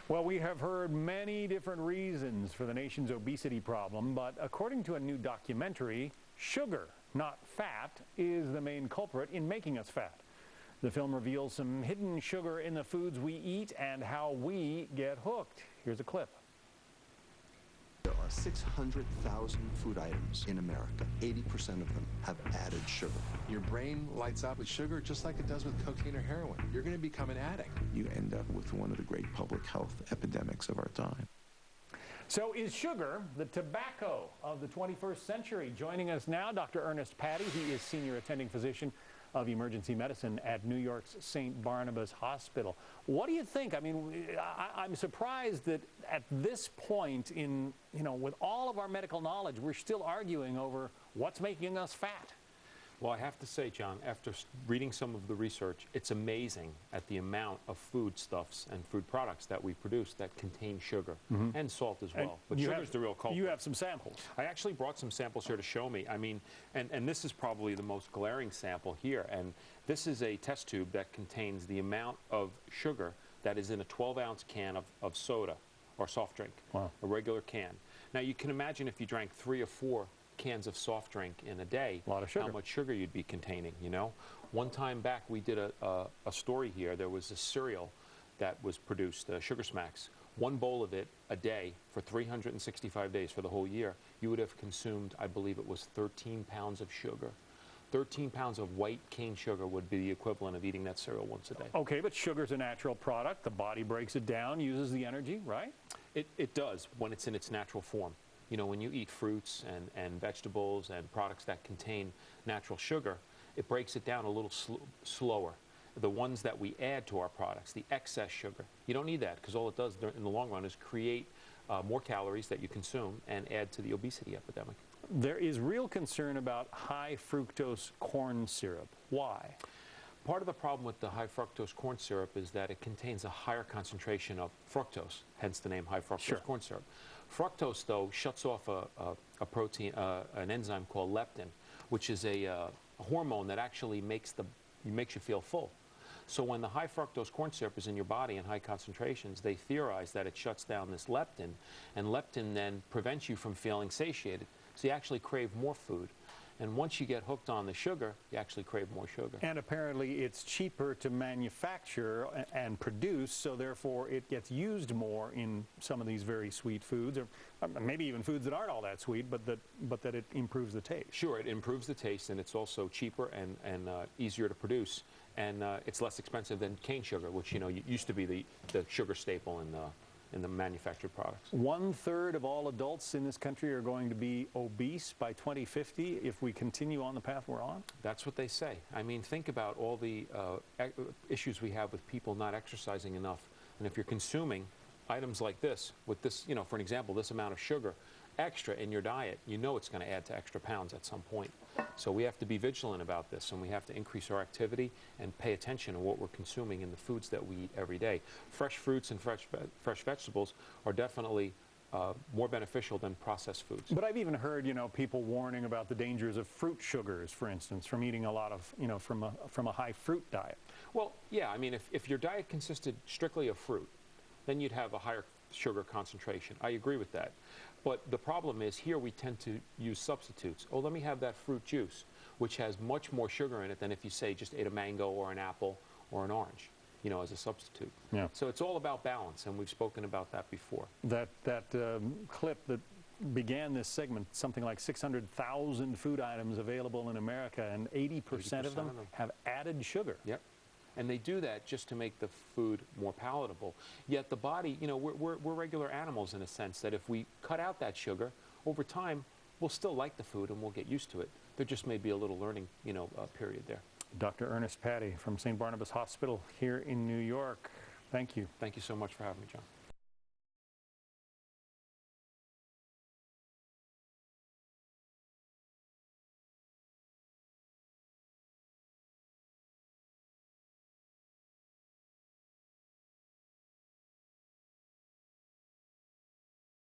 Well, we have heard many different reasons for the nation's obesity problem, but according to a new documentary, sugar, not fat, is the main culprit in making us fat. The film reveals some hidden sugar in the foods we eat and how we get hooked. Here's a clip. There are 600,000 food items in America. 80% of them have added sugar. Your brain lights up with sugar just like it does with cocaine or heroin. You're going to become an addict. You end up with one of the great public health epidemics of our time. So is sugar the tobacco of the 21st century? Joining us now, Dr. Ernest Patti. He is Senior Attending Physician of Emergency Medicine at New York's St. Barnabas Hospital. What do you think? I mean, I'm surprised that at this point in, with all of our medical knowledge, we're still arguing over what's making us fat. Well, I have to say, John, after reading some of the research, it's amazing at the amount of foodstuffs and food products that we produce that contain sugar and salt as well. But sugar is the real culprit. You have some samples. I actually brought some samples here to show me. I mean, and this is probably the most glaring sample here. And this is a test tube that contains the amount of sugar that is in a 12-ounce can of soda or soft drink, a regular can. Now, you can imagine if you drank 3 or 4 cans of soft drink in a day, a lot of sugar. How much sugar you'd be containing, One time back, we did a story here. There was a cereal that was produced, Sugar Smacks. 1 bowl of it a day for 365 days for the whole year. You would have consumed, I believe it was 13 pounds of sugar. 13 pounds of white cane sugar would be the equivalent of eating that cereal once a day. Okay, but sugar's a natural product. The body breaks it down, uses the energy, right? It does when it's in its natural form. When you eat fruits and vegetables and products that contain natural sugar, it breaks it down a little slower. The ones that we add to our products, the excess sugar, you don't need that because all it does in the long run is create more calories that you consume and add to the obesity epidemic. There is real concern about high-fructose corn syrup. Why? Part of the problem with the high-fructose corn syrup is that it contains a higher concentration of fructose, hence the name high-fructose corn syrup. Fructose, though, shuts off a protein, an enzyme called leptin, which is a hormone that actually makes you feel full. So when the high-fructose corn syrup is in your body in high concentrations, they theorize that it shuts down this leptin, and leptin then prevents you from feeling satiated. So you actually crave more food. And once you get hooked on the sugar, you actually crave more sugar. And apparently it's cheaper to manufacture and produce, so therefore it gets used more in some of these very sweet foods, or maybe even foods that aren't all that sweet, but that it improves the taste. Sure, it improves the taste, and it's also cheaper and easier to produce, and it's less expensive than cane sugar, which used to be the sugar staple in the manufactured products. 1/3 of all adults in this country are going to be obese by 2050 if we continue on the path we're on? That's what they say. I mean, think about all the issues we have with people not exercising enough. And if you're consuming items like this, with this, for an example, this amount of sugar extra in your diet, it's going to add to extra pounds at some point. So we have to be vigilant about this, and we have to increase our activity and pay attention to what we're consuming in the foods that we eat every day. Fresh fruits and fresh vegetables are definitely more beneficial than processed foods. But I've even heard, people warning about the dangers of fruit sugars, for instance, from eating a lot of, from a high fruit diet. Well, yeah, I mean, if your diet consisted strictly of fruit, then you'd have a higher sugar concentration. I agree with that. But the problem is here we tend to use substitutes. Oh, let me have that fruit juice, which has much more sugar in it than if you, say, just ate a mango or an apple or an orange, as a substitute. Yeah. So it's all about balance, and we've spoken about that before. That clip that began this segment, something like 600,000 food items available in America, and 80% of them have added sugar. Yep. And they do that just to make the food more palatable. Yet the body, we're regular animals in a sense that if we cut out that sugar, over time, we'll still like the food and we'll get used to it. There just may be a little learning, period there. Dr. Ernest Patti from St. Barnabas Hospital here in New York. Thank you. Thank you so much for having me, John.